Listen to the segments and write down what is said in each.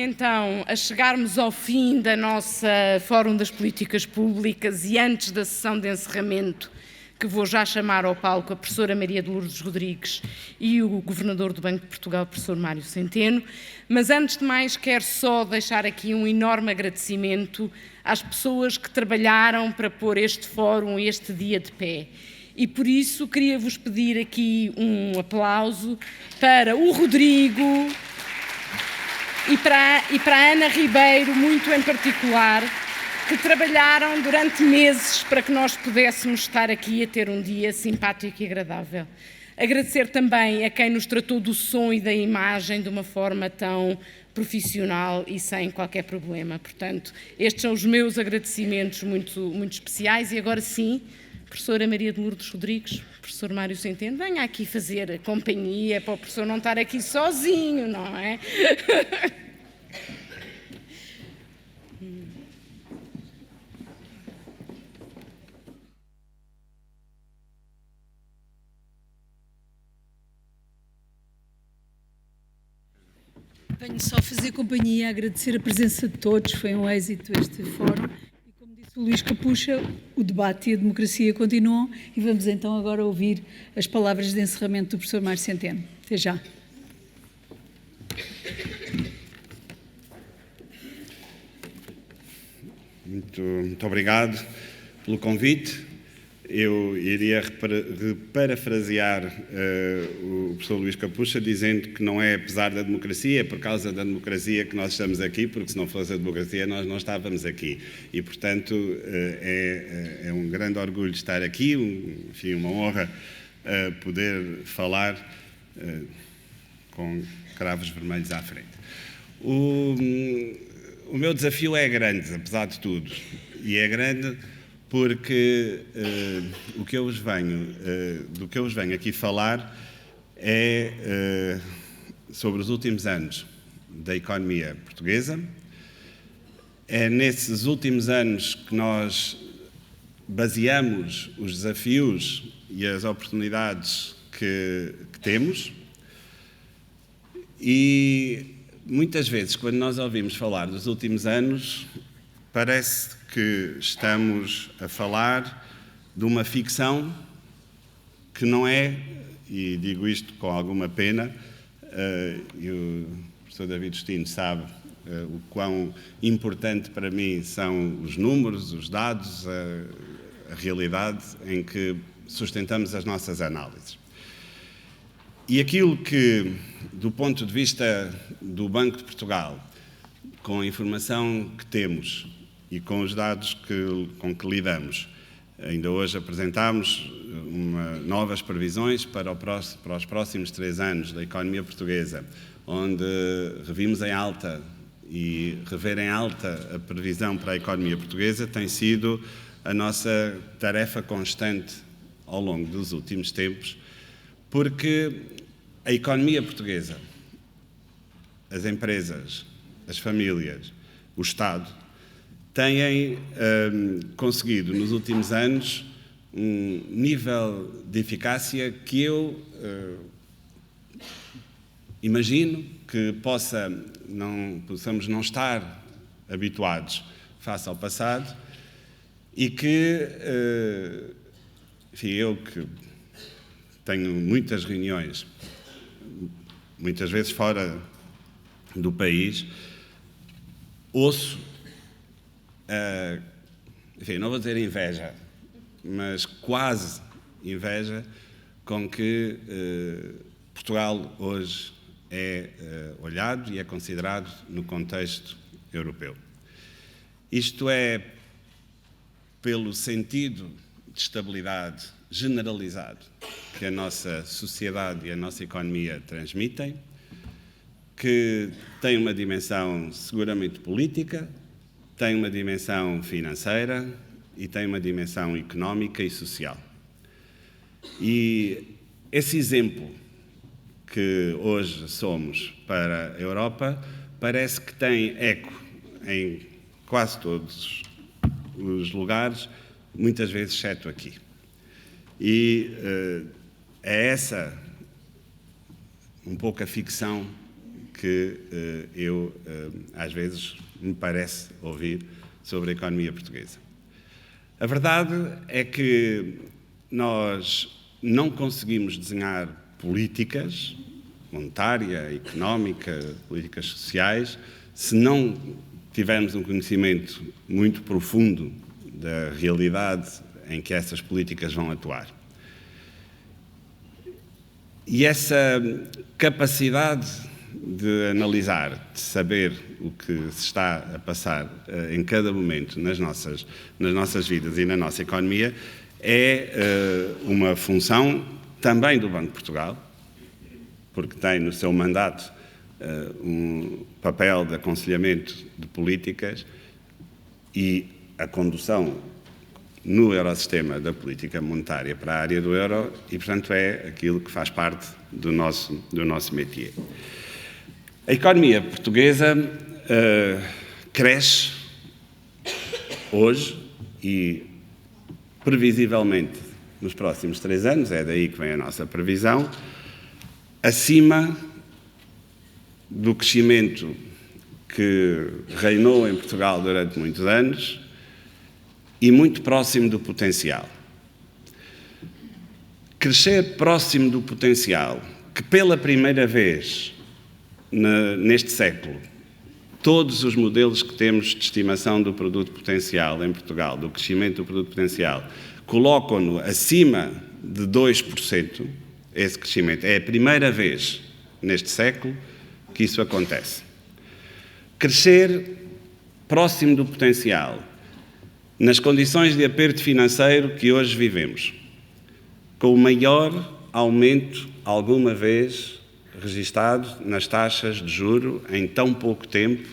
Então, a chegarmos ao fim da nossa Fórum das Políticas Públicas e antes da sessão de encerramento, que vou já chamar ao palco a professora Maria de Lourdes Rodrigues e o Governador do Banco de Portugal, professor Mário Centeno, mas antes de mais quero só deixar aqui um enorme agradecimento às pessoas que trabalharam para pôr este fórum, este dia de pé. E por isso queria-vos pedir aqui um aplauso para o Rodrigo e para a Ana Ribeiro, muito em particular, que trabalharam durante meses para que nós pudéssemos estar aqui a ter um dia simpático e agradável. Agradecer também a quem nos tratou do som e da imagem de uma forma tão profissional e sem qualquer problema. Portanto, estes são os meus agradecimentos muito especiais. E agora sim, professora Maria de Lourdes Rodrigues, professor Mário Centeno, venha aqui fazer a companhia para o professor não estar aqui sozinho, não é? Venho só fazer companhia, agradecer a presença de todos, foi um êxito este fórum. E como disse o Luís Capucha, o debate e a democracia continuam e vamos então agora ouvir as palavras de encerramento do professor Mário Centeno. Até já. Muito obrigado pelo convite. Eu iria parafrasear o professor Luís Capucha, dizendo que não é apesar da democracia, é por causa da democracia que nós estamos aqui, porque se não fosse a democracia nós não estávamos aqui. E, portanto, é um grande orgulho estar aqui, enfim, uma honra poder falar com cravos vermelhos à frente. O meu desafio é grande, apesar de tudo, e é grande porque do que eu vos venho aqui falar é sobre os últimos anos da economia portuguesa. É nesses últimos anos que nós baseamos os desafios e as oportunidades que temos, e muitas vezes, quando nós ouvimos falar dos últimos anos, parece que estamos a falar de uma ficção que não é, e digo isto com alguma pena, e o professor David Justino sabe o quão importante para mim são os números, os dados, a realidade em que sustentamos as nossas análises. E aquilo que, do ponto de vista do Banco de Portugal, com a informação que temos e com os dados com que lidamos, ainda hoje apresentámos novas previsões para os próximos 3 anos da economia portuguesa, onde revimos em alta e rever em alta a previsão para a economia portuguesa tem sido a nossa tarefa constante ao longo dos últimos tempos, porque a economia portuguesa, as empresas, as famílias, o Estado, têm conseguido nos últimos anos um nível de eficácia que eu imagino que possamos não estar habituados face ao passado e que, enfim, eu que tenho muitas reuniões, muitas vezes fora do país, ouço, enfim, não vou dizer inveja, mas quase inveja com que Portugal hoje é olhado e é considerado no contexto europeu. Isto é pelo sentido de estabilidade generalizado que a nossa sociedade e a nossa economia transmitem, que tem uma dimensão seguramente política, tem uma dimensão financeira e tem uma dimensão económica e social. E esse exemplo que hoje somos para a Europa parece que tem eco em quase todos os lugares, muitas vezes exceto aqui. E é essa um pouco a ficção que às vezes, me parece ouvir sobre a economia portuguesa. A verdade é que nós não conseguimos desenhar políticas monetária, económica, políticas sociais, se não tivermos um conhecimento muito profundo da realidade em que essas políticas vão atuar. E essa capacidade de analisar, de saber o que se está a passar em cada momento nas nossas vidas e na nossa economia é uma função também do Banco de Portugal, porque tem no seu mandato um papel de aconselhamento de políticas e a condução no Eurosistema da política monetária para a área do euro e, portanto, é aquilo que faz parte do nosso métier. A economia portuguesa cresce hoje e, previsivelmente, nos próximos 3 anos, é daí que vem a nossa previsão, acima do crescimento que reinou em Portugal durante muitos anos e muito próximo do potencial. Crescer próximo do potencial, que pela primeira vez neste século, todos os modelos que temos de estimação do produto potencial em Portugal, do crescimento do produto potencial, colocam-no acima de 2%, esse crescimento. É a primeira vez neste século que isso acontece. Crescer próximo do potencial, nas condições de aperto financeiro que hoje vivemos, com o maior aumento alguma vez registado nas taxas de juro em tão pouco tempo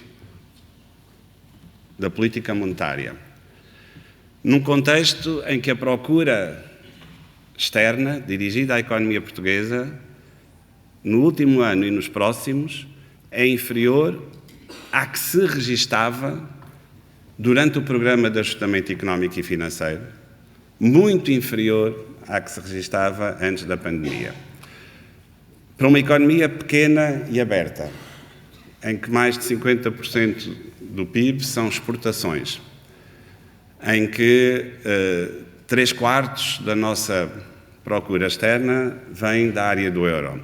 da política monetária. Num contexto em que a procura externa, dirigida à economia portuguesa, no último ano e nos próximos, é inferior à que se registava durante o programa de ajustamento económico e financeiro, muito inferior à que se registava antes da pandemia. Para uma economia pequena e aberta, em que mais de 50% do PIB são exportações, em que 3/4 da nossa procura externa vem da área do euro.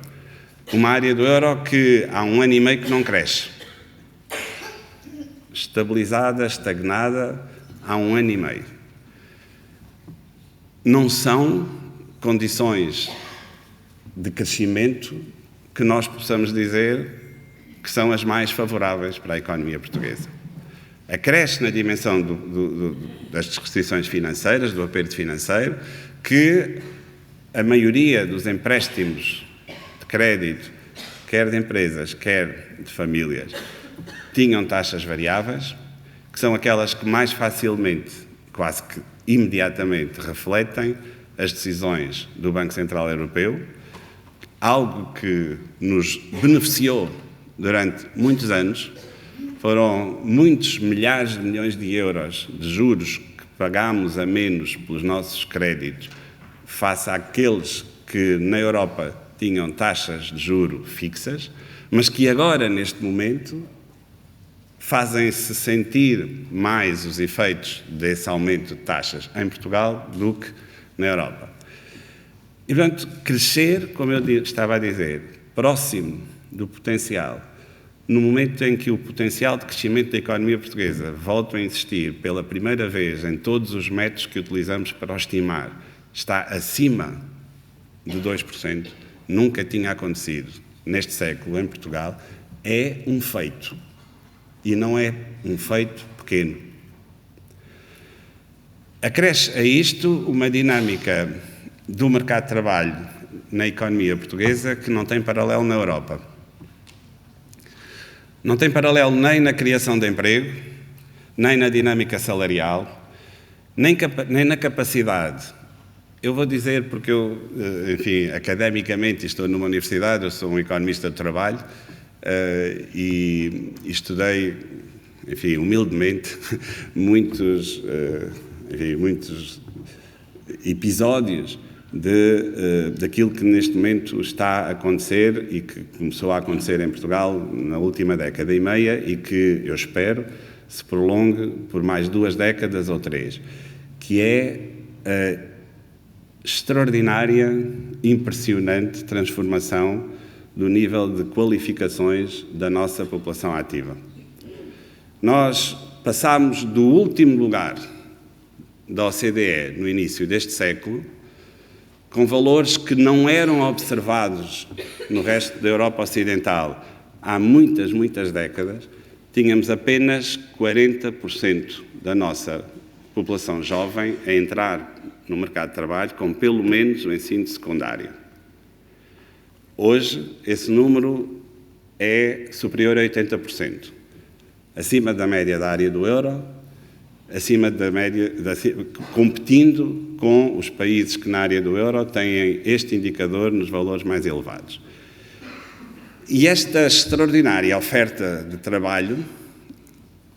Uma área do euro que há 1 ano e meio que não cresce. Estabilizada, estagnada, há 1 ano e meio. Não são condições de crescimento que nós possamos dizer que são as mais favoráveis para a economia portuguesa. Acresce na dimensão das restrições financeiras, do aperto financeiro, que a maioria dos empréstimos de crédito, quer de empresas, quer de famílias, tinham taxas variáveis, que são aquelas que mais facilmente, quase que imediatamente, refletem as decisões do Banco Central Europeu, algo que nos beneficiou durante muitos anos. Foram muitos milhares de milhões de euros de juros que pagámos a menos pelos nossos créditos face àqueles que na Europa tinham taxas de juro fixas, mas que agora, neste momento, fazem-se sentir mais os efeitos desse aumento de taxas em Portugal do que na Europa. E, portanto, crescer, como eu estava a dizer, próximo do potencial, no momento em que o potencial de crescimento da economia portuguesa, volto a insistir, pela primeira vez em todos os métodos que utilizamos para o estimar, está acima de 2%, nunca tinha acontecido neste século em Portugal, é um feito. E não é um feito pequeno. Acresce a isto uma dinâmica do mercado de trabalho na economia portuguesa que não tem paralelo na Europa. Não tem paralelo nem na criação de emprego, nem na dinâmica salarial, nem na capacidade. Eu vou dizer porque eu, enfim, academicamente estou numa universidade, eu sou um economista de trabalho e estudei, enfim, humildemente, muitos episódios daquilo que neste momento está a acontecer e que começou a acontecer em Portugal na última década e meia e que eu espero se prolongue por mais 2 décadas ou 3, que é a extraordinária, impressionante transformação do nível de qualificações da nossa população ativa. Nós passámos do último lugar da OCDE no início deste século, com valores que não eram observados no resto da Europa Ocidental há muitas, muitas décadas. Tínhamos apenas 40% da nossa população jovem a entrar no mercado de trabalho com pelo menos o ensino secundário. Hoje, esse número é superior a 80%, acima da média da área do euro, acima da média, competindo com os países que na área do euro têm este indicador nos valores mais elevados. E esta extraordinária oferta de trabalho,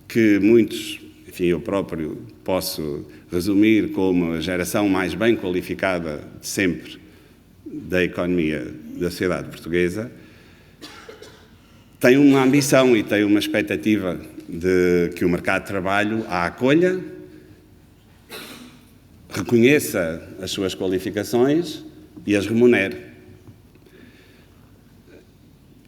que muitos, enfim, eu próprio posso resumir como a geração mais bem qualificada de sempre da economia da sociedade portuguesa, tem uma ambição e tem uma expectativa de que o mercado de trabalho a acolha, reconheça as suas qualificações e as remunere.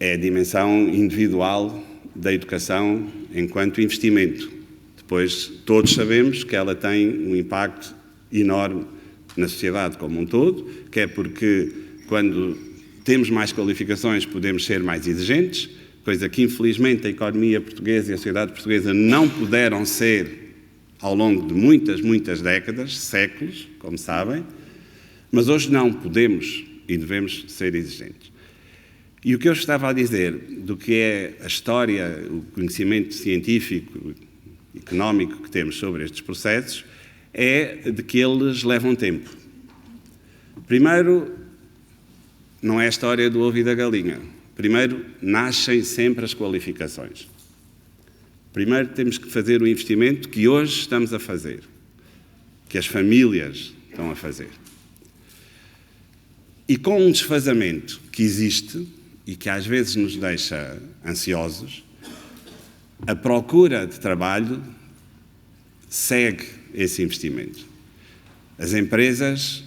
É a dimensão individual da educação enquanto investimento. Depois, todos sabemos que ela tem um impacto enorme na sociedade como um todo, que é porque quando temos mais qualificações podemos ser mais exigentes, coisa que infelizmente a economia portuguesa e a sociedade portuguesa não puderam ser ao longo de muitas, muitas décadas, séculos, como sabem, mas hoje não podemos e devemos ser exigentes. E o que eu estava a dizer do que é a história, o conhecimento científico, económico que temos sobre estes processos, é de que eles levam tempo. Primeiro, não é a história do ovo e da galinha. Primeiro, nascem sempre as qualificações. Primeiro, temos que fazer o investimento que hoje estamos a fazer, que as famílias estão a fazer. E com um desfazamento que existe e que às vezes nos deixa ansiosos, a procura de trabalho segue esse investimento. As empresas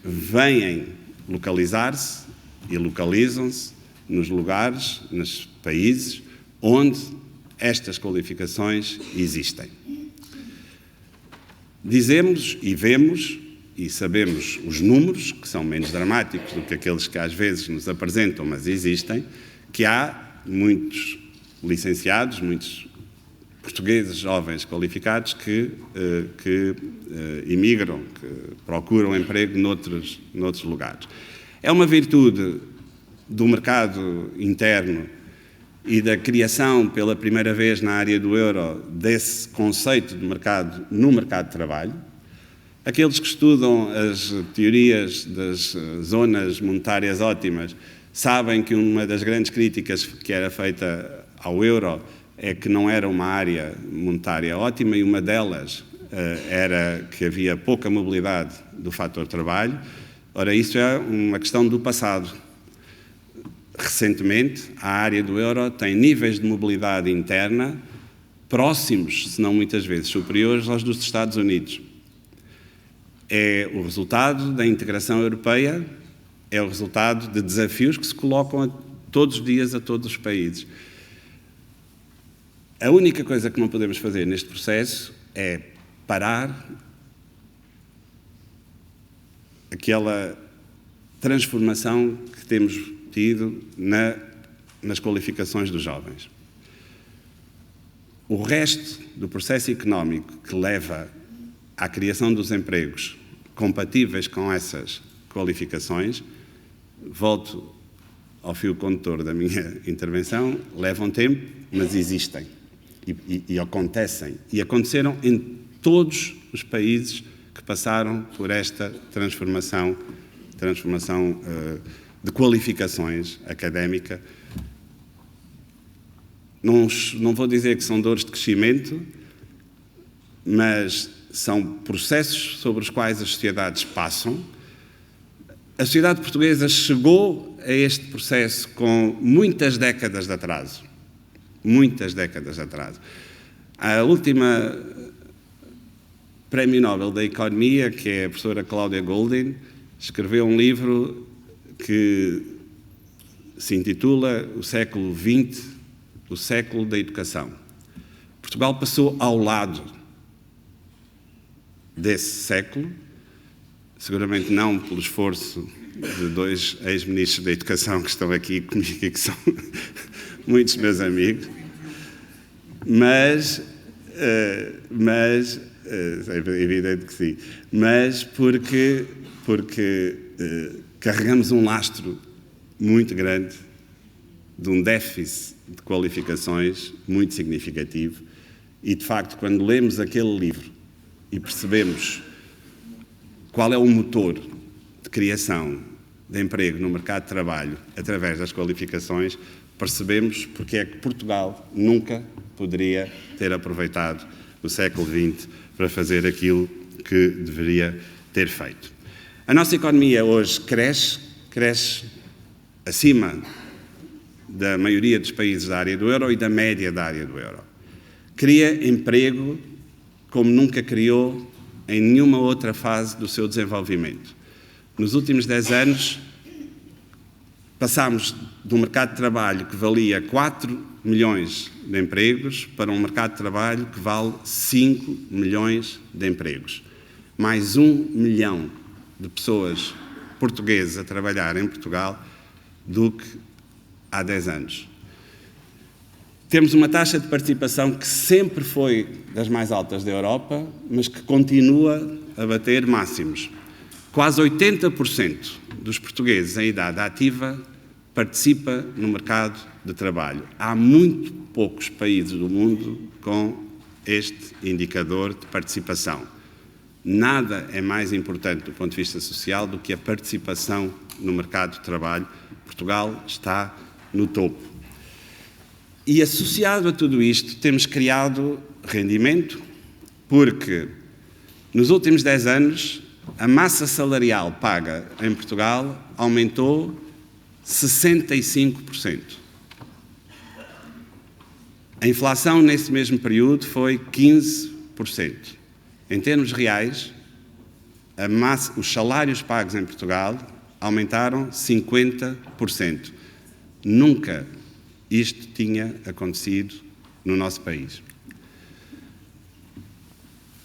vêm localizar-se e localizam-se nos lugares, nos países onde estas qualificações existem. Dizemos e vemos e sabemos os números, que são menos dramáticos do que aqueles que às vezes nos apresentam, mas existem, que há muitos licenciados, muitos portugueses jovens qualificados que imigram, que procuram emprego noutros lugares. É uma virtude do mercado interno e da criação pela primeira vez na área do euro desse conceito de mercado no mercado de trabalho. Aqueles que estudam as teorias das zonas monetárias ótimas sabem que uma das grandes críticas que era feita ao euro é que não era uma área monetária ótima e uma delas era que havia pouca mobilidade do fator trabalho. Ora, isso é uma questão do passado. Recentemente, a área do euro tem níveis de mobilidade interna próximos, se não muitas vezes superiores, aos dos Estados Unidos. É o resultado da integração europeia, é o resultado de desafios que se colocam todos os dias a todos os países. A única coisa que não podemos fazer neste processo é parar aquela transformação que temos tido nas qualificações dos jovens. O resto do processo económico que leva à criação dos empregos compatíveis com essas qualificações, volto ao fio condutor da minha intervenção, levam tempo, mas existem e acontecem. E aconteceram em todos os países que passaram por esta transformação de qualificações académica. Não vou dizer que são dores de crescimento, mas são processos sobre os quais as sociedades passam A sociedade portuguesa chegou a este processo com muitas décadas de atraso. Muitas décadas de atraso. A última Prémio Nobel da Economia, que é a professora Cláudia Goldin, escreveu um livro que se intitula O século XX, o século da educação. Portugal passou ao lado desse século, seguramente não pelo esforço de dois ex-ministros da Educação que estão aqui comigo e que são muitos meus amigos, mas é evidente que sim, mas porque carregamos um lastro muito grande de um déficit de qualificações muito significativo e, de facto, quando lemos aquele livro e percebemos qual é o motor de criação de emprego no mercado de trabalho através das qualificações, percebemos porque é que Portugal nunca poderia ter aproveitado o século XX para fazer aquilo que deveria ter feito. A nossa economia hoje cresce acima da maioria dos países da área do euro e da média da área do euro. Cria emprego como nunca criou em nenhuma outra fase do seu desenvolvimento. Nos últimos 10 anos, passámos de um mercado de trabalho que valia 4 milhões de empregos para um mercado de trabalho que vale 5 milhões de empregos. Mais 1 milhão de pessoas portuguesas a trabalhar em Portugal do que há 10 anos. Temos uma taxa de participação que sempre foi das mais altas da Europa, mas que continua a bater máximos. Quase 80% dos portugueses em idade ativa participa no mercado de trabalho. Há muito poucos países do mundo com este indicador de participação. Nada é mais importante do ponto de vista social do que a participação no mercado de trabalho. Portugal está no topo. E associado a tudo isto, temos criado rendimento, porque nos últimos 10 anos a massa salarial paga em Portugal aumentou 65%. A inflação nesse mesmo período foi 15%. Em termos reais, os salários pagos em Portugal aumentaram 50%. Nunca isto tinha acontecido no nosso país.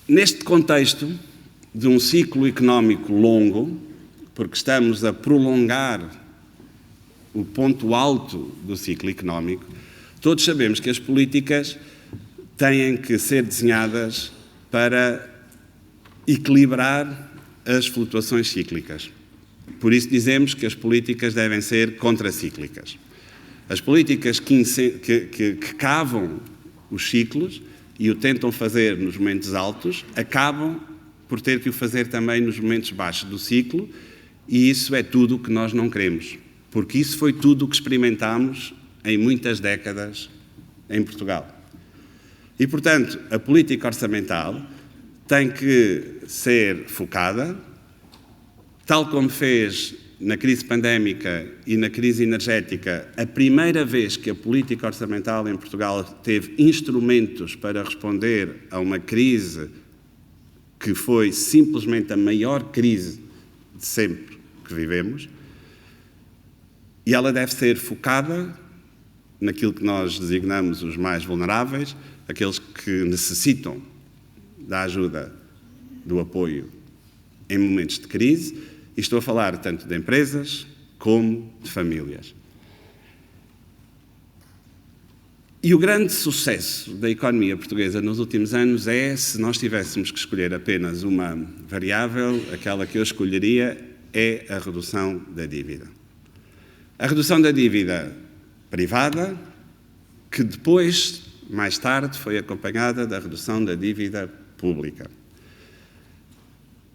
Neste contexto de um ciclo económico longo, porque estamos a prolongar o ponto alto do ciclo económico, todos sabemos que as políticas têm que ser desenhadas para equilibrar as flutuações cíclicas. Por isso dizemos que as políticas devem ser contracíclicas. As políticas que cavam os ciclos e o tentam fazer nos momentos altos, acabam por ter que o fazer também nos momentos baixos do ciclo, e isso é tudo o que nós não queremos, porque isso foi tudo o que experimentámos em muitas décadas em Portugal. E, portanto, a política orçamental tem que ser focada, tal como fez na crise pandémica e na crise energética, a primeira vez que a política orçamental em Portugal teve instrumentos para responder a uma crise que foi simplesmente a maior crise de sempre que vivemos, e ela deve ser focada naquilo que nós designamos os mais vulneráveis, aqueles que necessitam da ajuda, do apoio em momentos de crise. E estou a falar tanto de empresas como de famílias. E o grande sucesso da economia portuguesa nos últimos anos é, se nós tivéssemos que escolher apenas uma variável, aquela que eu escolheria é a redução da dívida. A redução da dívida privada, que depois, mais tarde, foi acompanhada da redução da dívida pública.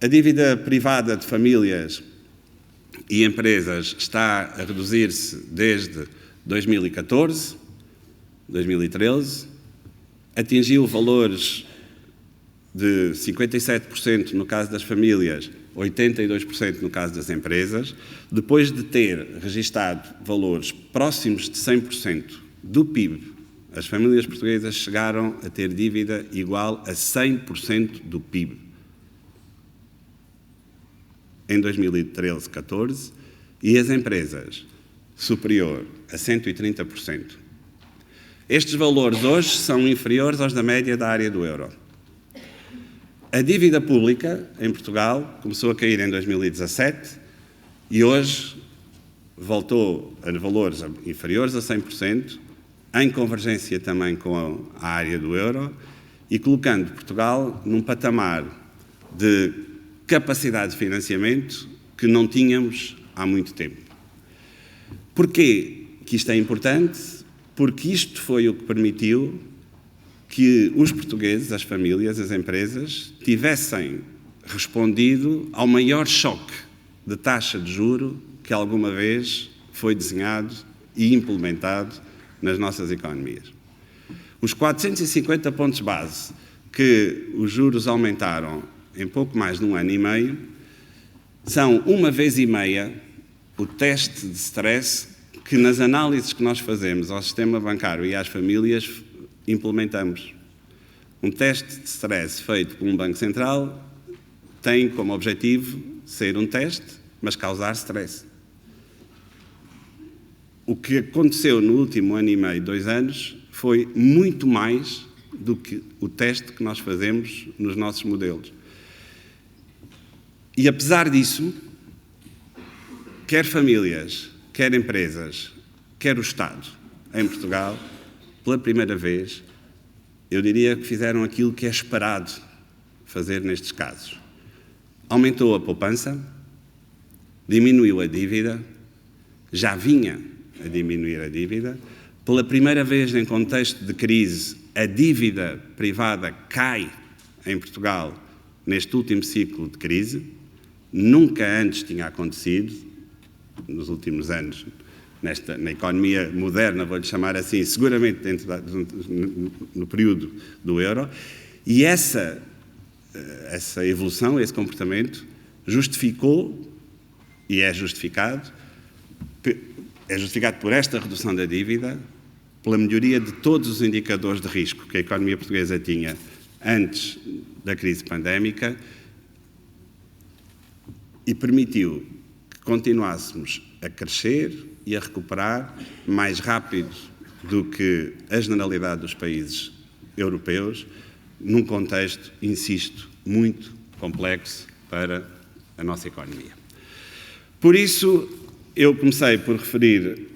A dívida privada de famílias e empresas está a reduzir-se desde 2014, 2013, atingiu valores de 57% no caso das famílias, 82% no caso das empresas, depois de ter registado valores próximos de 100% do PIB, as famílias portuguesas chegaram a ter dívida igual a 100% do PIB. Em 2013-14, e as empresas superior a 130%. Estes valores hoje são inferiores aos da média da área do euro. A dívida pública em Portugal começou a cair em 2017 e hoje voltou a valores inferiores a 100%, em convergência também com a área do euro e colocando Portugal num patamar de capacidade de financiamento que não tínhamos há muito tempo. Porquê que isto é importante? Porque isto foi o que permitiu que os portugueses, as famílias, as empresas, tivessem respondido ao maior choque de taxa de juro que alguma vez foi desenhado e implementado nas nossas economias. Os 450 pontos base que os juros aumentaram em pouco mais de um ano e meio são uma vez e meia o teste de stress que nas análises que nós fazemos ao sistema bancário e às famílias implementamos. Um teste de stress feito por um Banco Central tem como objetivo ser um teste, mas causar stress. O que aconteceu no último ano e meio, 2 anos, foi muito mais do que o teste que nós fazemos nos nossos modelos. E apesar disso, quer famílias, quer empresas, quer o Estado, em Portugal, pela primeira vez, eu diria que fizeram aquilo que é esperado fazer nestes casos. Aumentou a poupança, diminuiu a dívida, já vinha a diminuir a dívida. Pela primeira vez em contexto de crise, a dívida privada cai em Portugal neste último ciclo de crise. Nunca antes tinha acontecido, nos últimos anos, na economia moderna, vou-lhe chamar assim, seguramente no período do euro, e essa evolução, esse comportamento, justificou, e é justificado por esta redução da dívida, pela melhoria de todos os indicadores de risco que a economia portuguesa tinha antes da crise pandémica e permitiu que continuássemos a crescer e a recuperar mais rápido do que a generalidade dos países europeus, num contexto, insisto, muito complexo para a nossa economia. Por isso, eu comecei por referir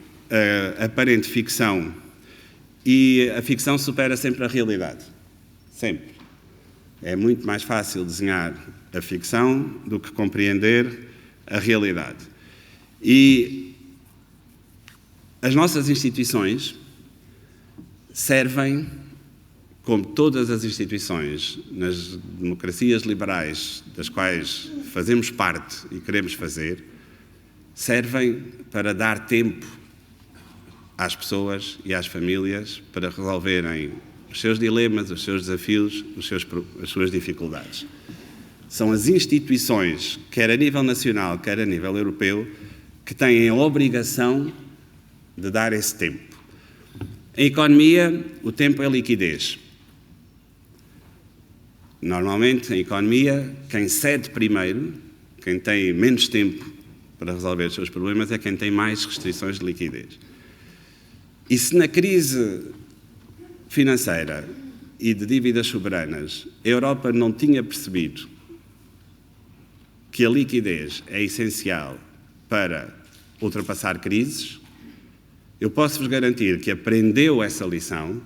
a aparente ficção, e a ficção supera sempre a realidade. Sempre. É muito mais fácil desenhar a ficção do que compreender a realidade. E as nossas instituições servem, como todas as instituições nas democracias liberais das quais fazemos parte e queremos fazer, servem para dar tempo às pessoas e às famílias para resolverem os seus dilemas, os seus desafios, as suas dificuldades. São as instituições, quer a nível nacional, quer a nível europeu, que têm a obrigação de dar esse tempo. Em economia, o tempo é liquidez. Normalmente, em economia, quem cede primeiro, quem tem menos tempo para resolver os seus problemas, é quem tem mais restrições de liquidez. E se na crise financeira e de dívidas soberanas a Europa não tinha percebido que a liquidez é essencial para ultrapassar crises, eu posso-vos garantir que aprendeu essa lição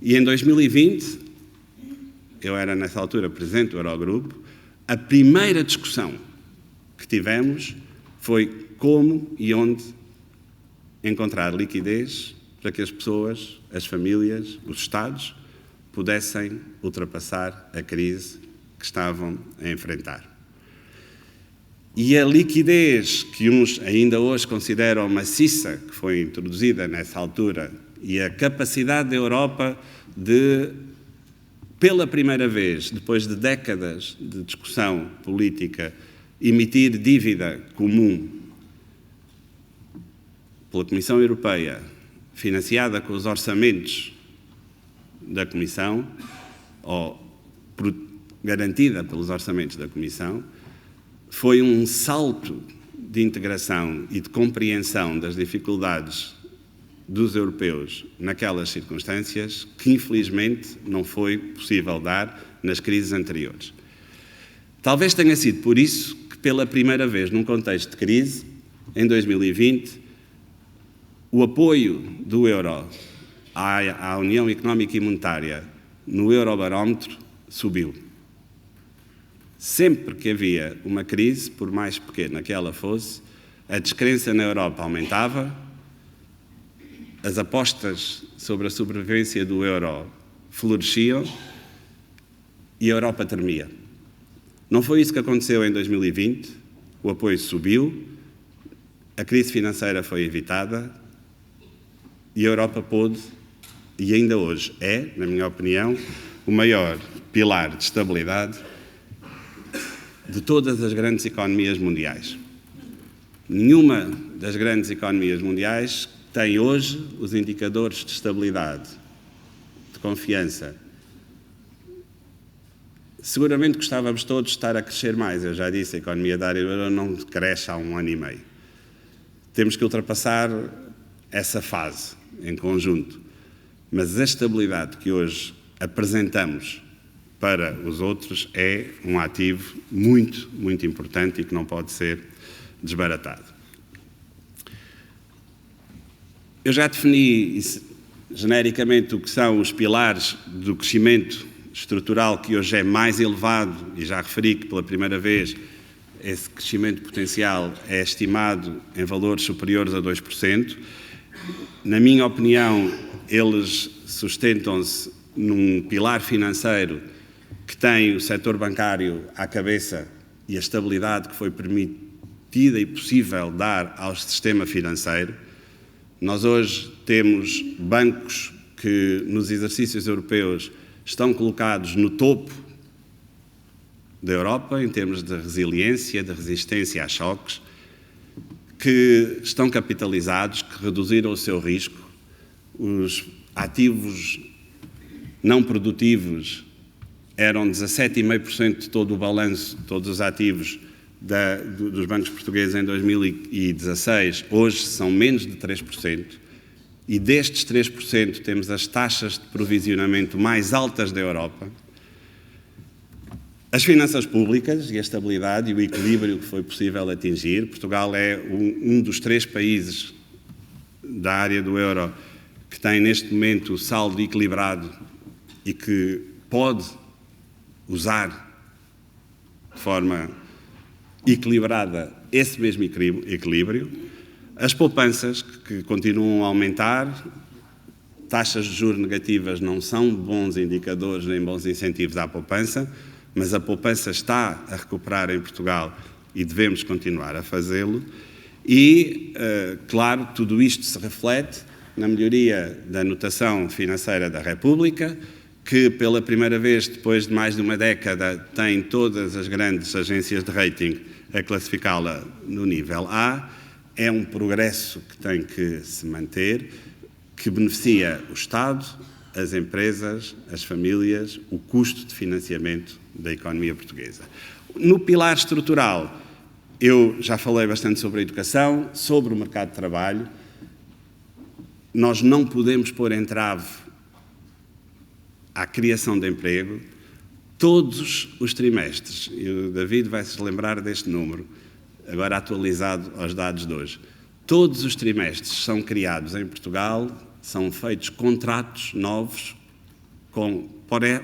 e em 2020, eu era nessa altura presidente do Eurogrupo, a primeira discussão que tivemos foi como e onde encontrar liquidez para que as pessoas, as famílias, os Estados pudessem ultrapassar a crise que estavam a enfrentar. E a liquidez que uns ainda hoje consideram maciça, que foi introduzida nessa altura, e a capacidade da Europa de, pela primeira vez, depois de décadas de discussão política, emitir dívida comum pela Comissão Europeia, financiada com os orçamentos da Comissão, ou garantida pelos orçamentos da Comissão, foi um salto de integração e de compreensão das dificuldades dos europeus naquelas circunstâncias que, infelizmente, não foi possível dar nas crises anteriores. Talvez tenha sido por isso que, pela primeira vez num contexto de crise, em 2020, o apoio do euro à União Económica e Monetária no Eurobarómetro subiu. Sempre que havia uma crise, por mais pequena que ela fosse, a descrença na Europa aumentava, as apostas sobre a sobrevivência do euro floresciam e a Europa tremia. Não foi isso que aconteceu em 2020, o apoio subiu, a crise financeira foi evitada e a Europa pôde, e ainda hoje é, na minha opinião, o maior pilar de estabilidade de todas as grandes economias mundiais. Nenhuma das grandes economias mundiais tem hoje os indicadores de estabilidade, de confiança. Seguramente gostávamos todos de estar a crescer mais. Eu já disse, a economia da área do euro não cresce há 1 ano e meio. Temos que ultrapassar essa fase em conjunto. Mas a estabilidade que hoje apresentamos para os outros é um ativo muito, muito importante e que não pode ser desbaratado. Eu já defini genericamente o que são os pilares do crescimento estrutural, que hoje é mais elevado, e já referi que pela primeira vez esse crescimento potencial é estimado em valores superiores a 2%. Na minha opinião, eles sustentam-se num pilar financeiro que tem o setor bancário à cabeça e a estabilidade que foi permitida e possível dar ao sistema financeiro. Nós hoje temos bancos que, nos exercícios europeus, estão colocados no topo da Europa, em termos de resiliência, de resistência a choques, que estão capitalizados, que reduziram o seu risco. Os ativos não produtivos eram 17,5% de todo o balanço, todos os ativos dos bancos portugueses em 2016, hoje são menos de 3%, e destes 3% temos as taxas de provisionamento mais altas da Europa. As finanças públicas e a estabilidade e o equilíbrio que foi possível atingir. Portugal é um dos 3 países da área do euro que tem neste momento o saldo equilibrado e que pode usar de forma equilibrada esse mesmo equilíbrio. As poupanças que continuam a aumentar, taxas de juros negativas não são bons indicadores nem bons incentivos à poupança, mas a poupança está a recuperar em Portugal e devemos continuar a fazê-lo. E, claro, tudo isto se reflete na melhoria da notação financeira da República, que pela primeira vez, depois de mais de uma década, tem todas as grandes agências de rating a classificá-la no nível A. É um progresso que tem que se manter, que beneficia o Estado, as empresas, as famílias, o custo de financiamento da economia portuguesa. No pilar estrutural, eu já falei bastante sobre a educação, sobre o mercado de trabalho. Nós não podemos pôr entrave à criação de emprego. Todos os trimestres, e o David vai se lembrar deste número, agora atualizado aos dados de hoje, todos os trimestres são criados em Portugal, são feitos contratos novos com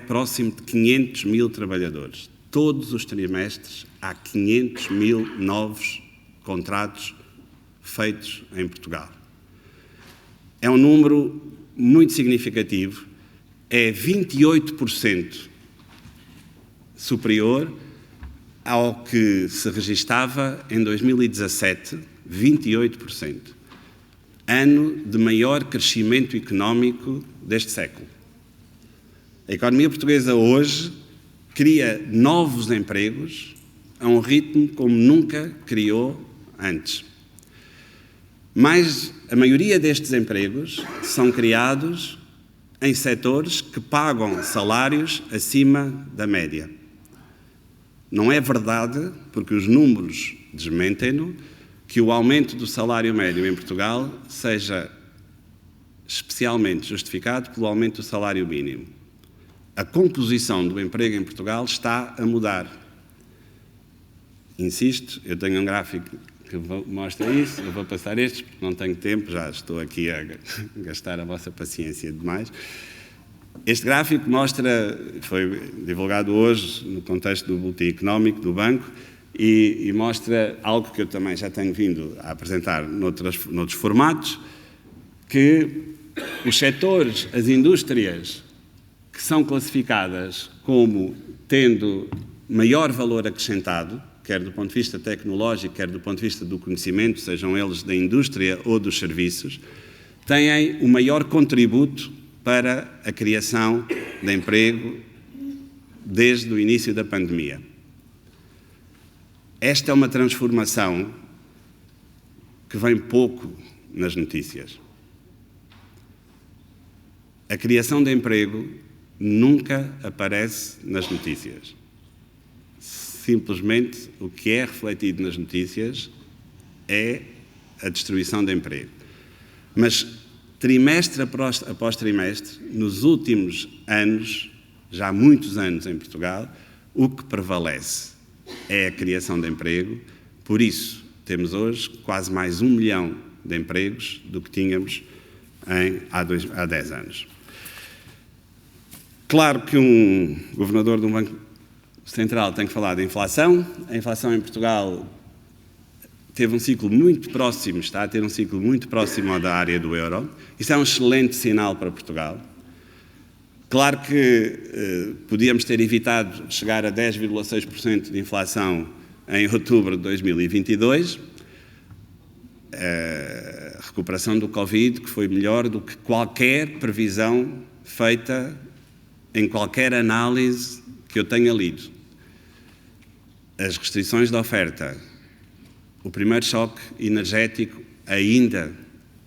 próximo de 500 mil trabalhadores. Todos os trimestres há 500 mil novos contratos feitos em Portugal. É um número muito significativo, é 28% superior ao que se registava em 2017, 28%. Ano de maior crescimento económico deste século. A economia portuguesa hoje cria novos empregos a um ritmo como nunca criou antes. Mas a maioria destes empregos são criados em setores que pagam salários acima da média. Não é verdade, porque os números desmentem-no, que o aumento do salário médio em Portugal seja especialmente justificado pelo aumento do salário mínimo. A composição do emprego em Portugal está a mudar. Insisto, eu tenho um gráfico que mostra isso, eu vou passar estes porque não tenho tempo, já estou aqui a gastar a vossa paciência demais. Este gráfico foi divulgado hoje no contexto do boletim económico do Banco e mostra algo que eu também já tenho vindo a apresentar noutros formatos, que os setores, as indústrias que são classificadas como tendo maior valor acrescentado, quer do ponto de vista tecnológico, quer do ponto de vista do conhecimento, sejam eles da indústria ou dos serviços, têm o maior contributo para a criação de emprego desde o início da pandemia. Esta é uma transformação que vem pouco nas notícias. A criação de emprego nunca aparece nas notícias. Simplesmente o que é refletido nas notícias é a destruição de emprego. Mas trimestre após trimestre, nos últimos anos, já há muitos anos em Portugal, o que prevalece é a criação de emprego. Por isso, temos hoje quase mais 1 milhão de empregos do que tínhamos há 10 anos. Claro que um governador de um banco central tem que falar de inflação. A inflação em Portugal teve um ciclo muito próximo, está a ter um ciclo muito próximo ao da área do euro. Isso é um excelente sinal para Portugal. Claro que podíamos ter evitado chegar a 10,6% de inflação em outubro de 2022. A recuperação do Covid, que foi melhor do que qualquer previsão feita em qualquer análise que eu tenha lido. As restrições da oferta, o primeiro choque energético ainda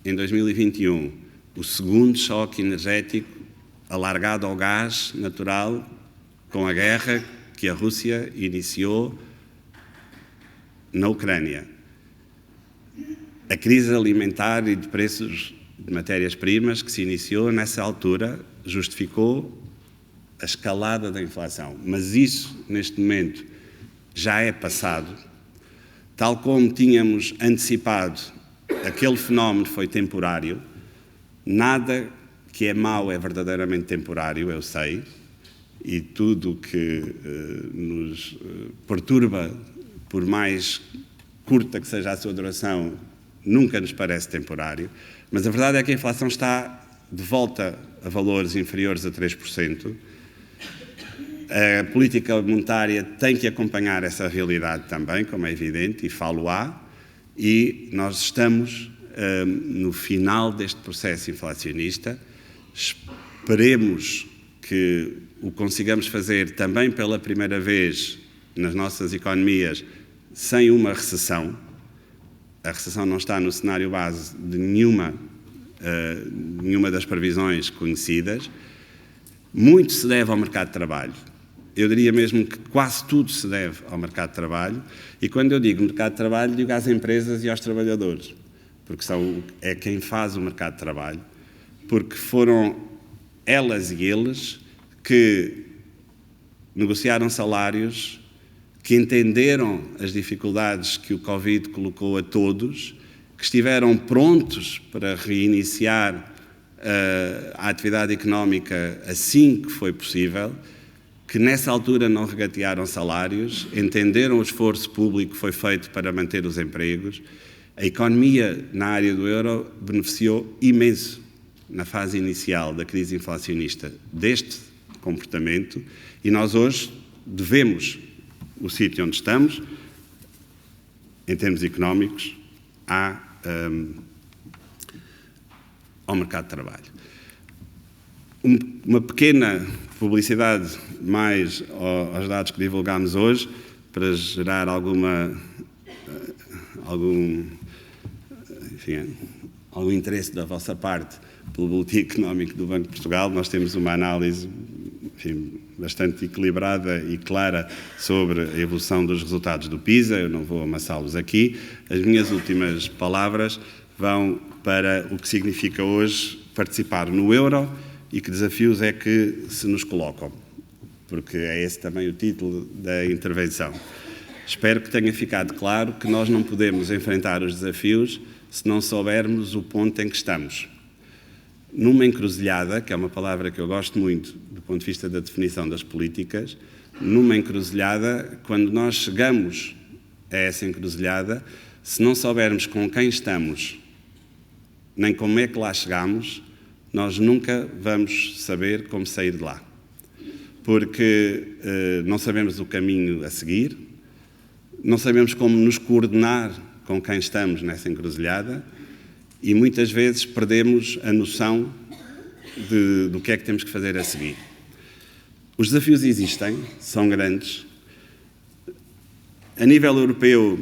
em 2021, o segundo choque energético alargado ao gás natural com a guerra que a Rússia iniciou na Ucrânia. A crise alimentar e de preços de matérias-primas que se iniciou nessa altura justificou a escalada da inflação. Mas isso, neste momento, já é passado. Tal como tínhamos antecipado, aquele fenómeno foi temporário. Nada que é mau é verdadeiramente temporário, eu sei, e tudo o que nos perturba, por mais curta que seja a sua duração, nunca nos parece temporário, mas a verdade é que a inflação está de volta a valores inferiores a 3%. A política monetária tem que acompanhar essa realidade também, como é evidente, e falo-á, e nós estamos no final deste processo inflacionista. Esperemos que o consigamos fazer também pela primeira vez nas nossas economias sem uma recessão. A recessão não está no cenário base de nenhuma das previsões conhecidas. Muito se deve ao mercado de trabalho. Eu diria mesmo que quase tudo se deve ao mercado de trabalho. E quando eu digo mercado de trabalho, digo às empresas e aos trabalhadores, porque é quem faz o mercado de trabalho, porque foram elas e eles que negociaram salários, que entenderam as dificuldades que o Covid colocou a todos, que estiveram prontos para reiniciar a atividade económica assim que foi possível, que nessa altura não regatearam salários, entenderam o esforço público que foi feito para manter os empregos. A economia na área do euro beneficiou imenso na fase inicial da crise inflacionista deste comportamento e nós hoje devemos o sítio onde estamos, em termos económicos, ao mercado de trabalho. Uma pequena publicidade mais aos dados que divulgámos hoje. para gerar algum interesse da vossa parte pelo boletim económico do Banco de Portugal. Nós temos uma análise, enfim, bastante equilibrada e clara sobre a evolução dos resultados do PISA. Eu não vou amassá-los aqui. As minhas últimas palavras vão para o que significa hoje participar no euro e que desafios é que se nos colocam, porque é esse também o título da intervenção. Espero que tenha ficado claro que nós não podemos enfrentar os desafios se não soubermos o ponto em que estamos. Numa encruzilhada, que é uma palavra que eu gosto muito do ponto de vista da definição das políticas, numa encruzilhada, quando nós chegamos a essa encruzilhada, se não soubermos com quem estamos, nem como é que lá chegamos, nós nunca vamos saber como sair de lá. Porque não sabemos o caminho a seguir, não sabemos como nos coordenar com quem estamos nessa encruzilhada e muitas vezes perdemos a noção do que é que temos que fazer a seguir. Os desafios existem, são grandes. A nível europeu,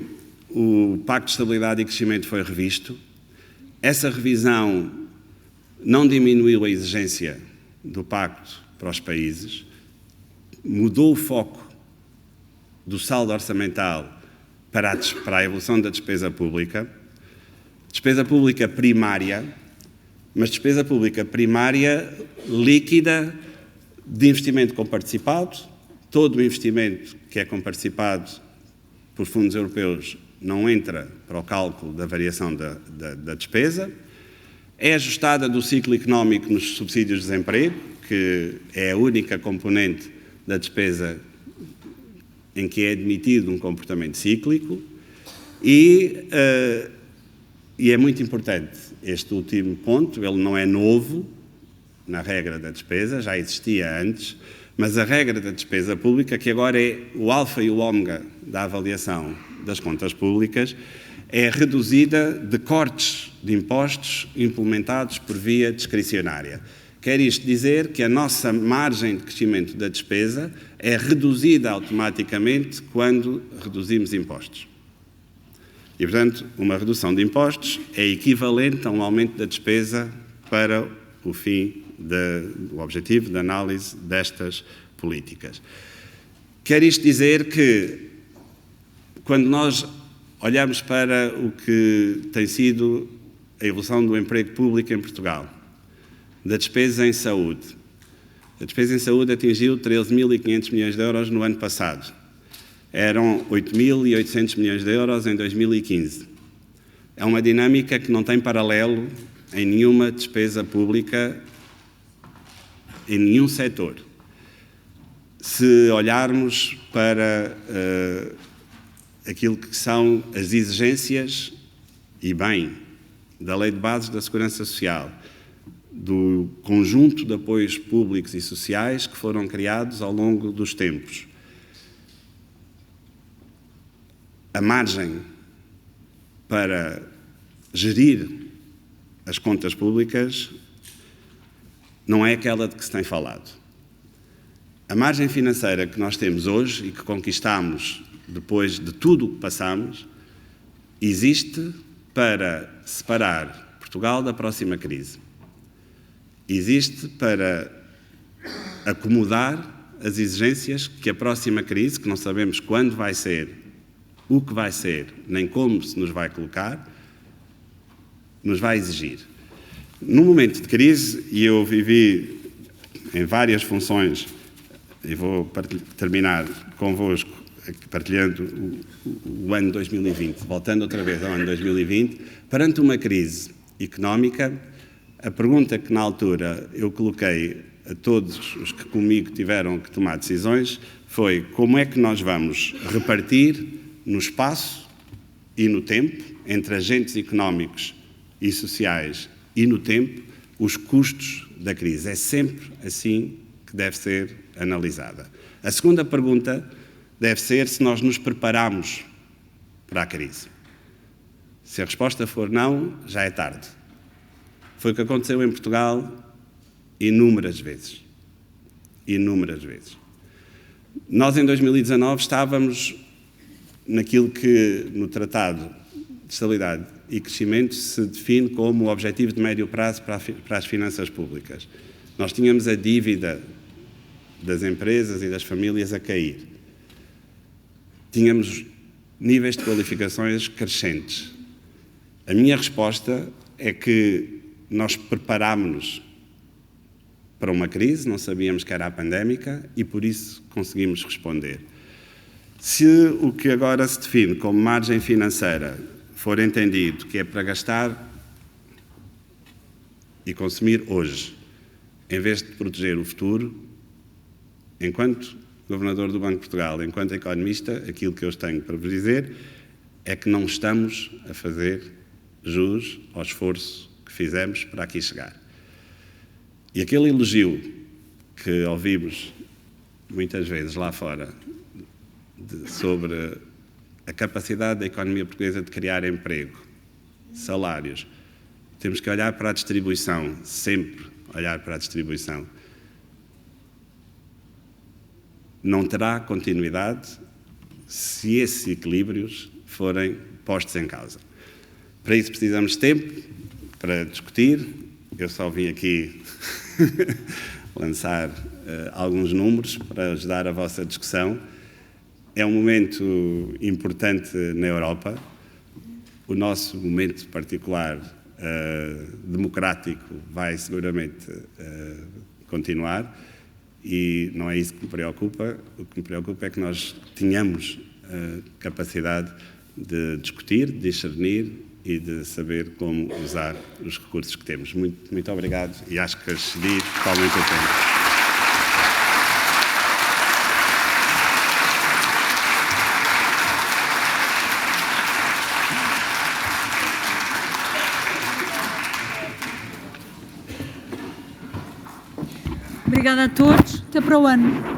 o Pacto de Estabilidade e Crescimento foi revisto. Essa revisão não diminuiu a exigência do Pacto para os países, mudou o foco do saldo orçamental para a evolução da despesa pública primária, mas despesa pública primária líquida de investimento comparticipado. Todo o investimento que é comparticipado por fundos europeus não entra para o cálculo da variação da despesa. É ajustada do ciclo económico nos subsídios de desemprego, que é a única componente da despesa em que é admitido um comportamento cíclico. E é muito importante este último ponto, ele não é novo na regra da despesa, já existia antes, mas a regra da despesa pública, que agora é o alfa e o ômega da avaliação das contas públicas, é reduzida de cortes de impostos implementados por via discricionária. Quer isto dizer que a nossa margem de crescimento da despesa é reduzida automaticamente quando reduzimos impostos. E, portanto, uma redução de impostos é equivalente a um aumento da despesa para o fim do objetivo da análise destas políticas. Quer isto dizer que, quando nós olhamos para o que tem sido a evolução do emprego público em Portugal, da despesa em saúde. A despesa em saúde atingiu 13.500 milhões de euros no ano passado. Eram 8.800 milhões de euros em 2015. É uma dinâmica que não tem paralelo em nenhuma despesa pública, em nenhum setor. Se olharmos para aquilo que são as exigências, e bem, da Lei de Bases da Segurança Social, do conjunto de apoios públicos e sociais que foram criados ao longo dos tempos. A margem para gerir as contas públicas não é aquela de que se tem falado. A margem financeira que nós temos hoje e que conquistamos depois de tudo o que passamos, existe para separar Portugal da próxima crise. Existe para acomodar as exigências que a próxima crise, que não sabemos quando vai ser, o que vai ser, nem como se nos vai colocar, nos vai exigir. Num momento de crise, e eu vivi em várias funções, e vou terminar convosco partilhando o ano 2020, voltando outra vez ao ano 2020, perante uma crise económica, a pergunta que na altura eu coloquei a todos os que comigo tiveram que tomar decisões foi: como é que nós vamos repartir no espaço e no tempo, entre agentes económicos e sociais e no tempo, os custos da crise? É sempre assim que deve ser analisada. A segunda pergunta deve ser se nós nos preparamos para a crise. Se a resposta for não, já é tarde. Foi o que aconteceu em Portugal inúmeras vezes. Inúmeras vezes. Nós, em 2019, estávamos naquilo que no Tratado de Estabilidade e Crescimento se define como o objetivo de médio prazo para as finanças públicas. Nós tínhamos a dívida das empresas e das famílias a cair. Tínhamos níveis de qualificações crescentes. A minha resposta é que nós preparámos-nos para uma crise, não sabíamos que era a pandémica e por isso conseguimos responder. Se o que agora se define como margem financeira for entendido que é para gastar e consumir hoje, em vez de proteger o futuro, enquanto Governador do Banco de Portugal, enquanto economista, aquilo que eu tenho para vos dizer é que não estamos a fazer jus ao esforço que fizemos para aqui chegar. E aquele elogio que ouvimos muitas vezes lá fora sobre a capacidade da economia portuguesa de criar emprego, salários, temos que olhar para a distribuição, sempre olhar para a distribuição. Não terá continuidade se esses equilíbrios forem postos em causa. Para isso precisamos de tempo para discutir. Eu só vim aqui lançar alguns números para ajudar a vossa discussão. É um momento importante na Europa. O nosso momento particular democrático vai seguramente continuar e não é isso que me preocupa. O que me preocupa é que nós tenhamos capacidade de discutir, de discernir e de saber como usar os recursos que temos. Muito obrigado e acho que excedi totalmente o tempo. Obrigada a todos. Até para o ano.